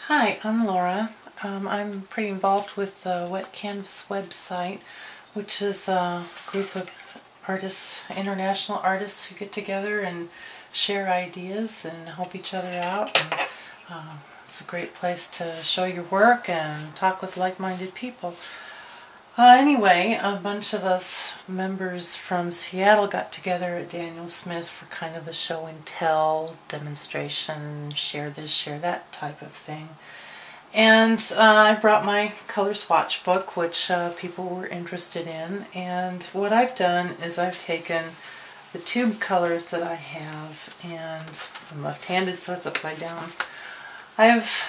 Hi, I'm Laura. I'm pretty involved with the Wet Canvas website, which is a group of artists, international artists who get together and share ideas and help each other out. And, it's a great place to show your work and talk with like-minded people. Anyway, a bunch of us members from Seattle got together at Daniel Smith for kind of a show and tell demonstration, share this, share that type of thing. And I brought my color swatch book, which people were interested in. And what I've done is I've taken the tube colors that I have, and I'm left-handed, so it's upside down. I've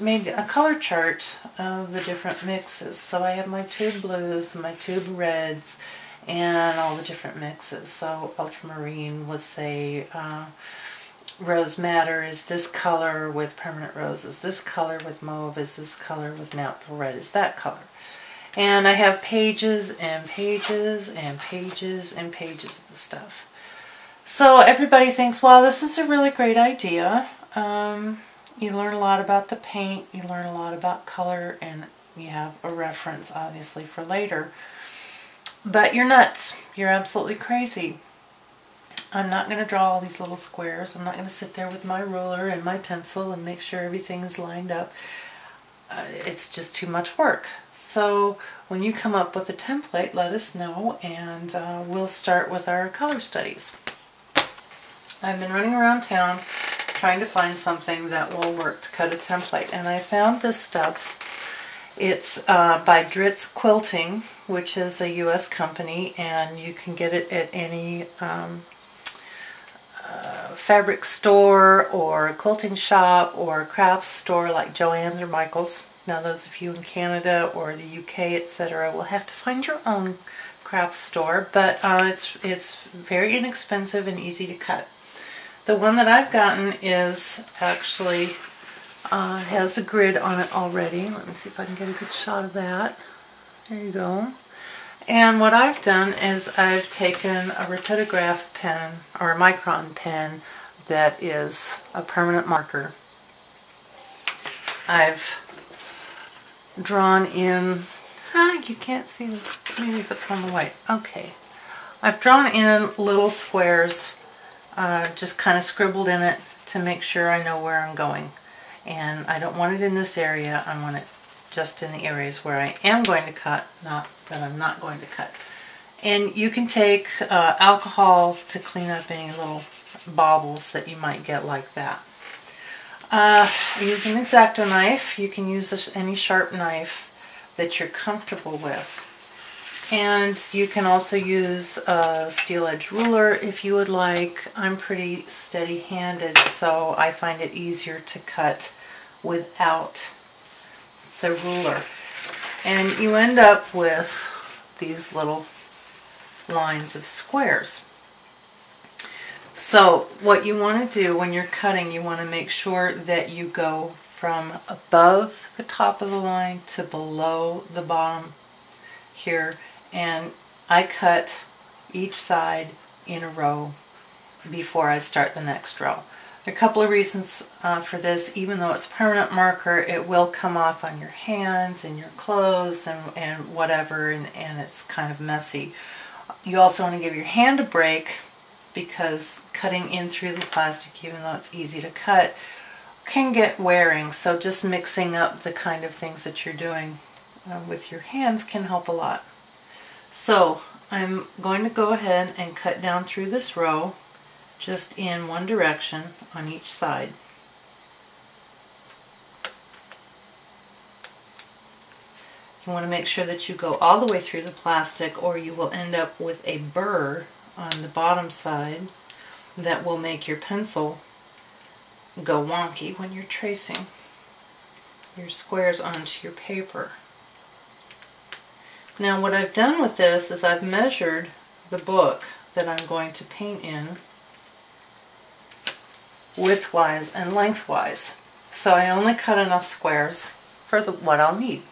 made a color chart of the different mixes. So I have my tube blues, my tube reds, and all the different mixes. So ultramarine would say rose madder is this color with permanent rose, is this color with mauve, is this color with natural red, is that color. And I have pages and pages and pages and pages of the stuff. So everybody thinks, wow, this is a really great idea. You learn a lot about the paint, you learn a lot about color, and you have a reference, obviously, for later. But you're nuts. You're absolutely crazy. I'm not going to draw all these little squares. I'm not going to sit there with my ruler and my pencil and make sure everything is lined up. It's just too much work. So when you come up with a template, let us know, and we'll start with our color studies. I've been running around town trying to find something that will work to cut a template, and I found this stuff. It's by Dritz Quilting, which is a US company, and you can get it at any fabric store or quilting shop or craft store like Joann's or Michael's. Now those of you in Canada or the UK, etc., will have to find your own craft store, but it's very inexpensive and easy to cut. The one that I've gotten is actually has a grid on it already. Let me see if I can get a good shot of that. There you go. And what I've done is I've taken a Rapidograph pen, or a Micron pen, that is a permanent marker. I've drawn in, you can't see this, maybe if it's on the white. Okay. I've drawn in little squares, just kind of scribbled in it to make sure I know where I'm going. And I don't want it in this area, I want it just in the areas where I am going to cut, not that I'm not going to cut. And you can take alcohol to clean up any little baubles that you might get like that. Use an X-Acto knife. You can use any sharp knife that you're comfortable with. And you can also use a steel edge ruler if you would like. I'm pretty steady-handed, so I find it easier to cut without the ruler. And you end up with these little lines of squares. So what you want to do when you're cutting, you want to make sure that you go from above the top of the line to below the bottom here. And I cut each side in a row before I start the next row. There are a couple of reasons for this. Even though it's a permanent marker, it will come off on your hands and your clothes and whatever, and it's kind of messy. You also want to give your hand a break, because cutting in through the plastic, even though it's easy to cut, can get wearing. So just mixing up the kind of things that you're doing with your hands can help a lot. So I'm going to go ahead and cut down through this row, just in one direction on each side. You want to make sure that you go all the way through the plastic, or you will end up with a burr on the bottom side that will make your pencil go wonky when you're tracing your squares onto your paper. Now what I've done with this is I've measured the book that I'm going to paint in widthwise and lengthwise. So I only cut enough squares for what I'll need.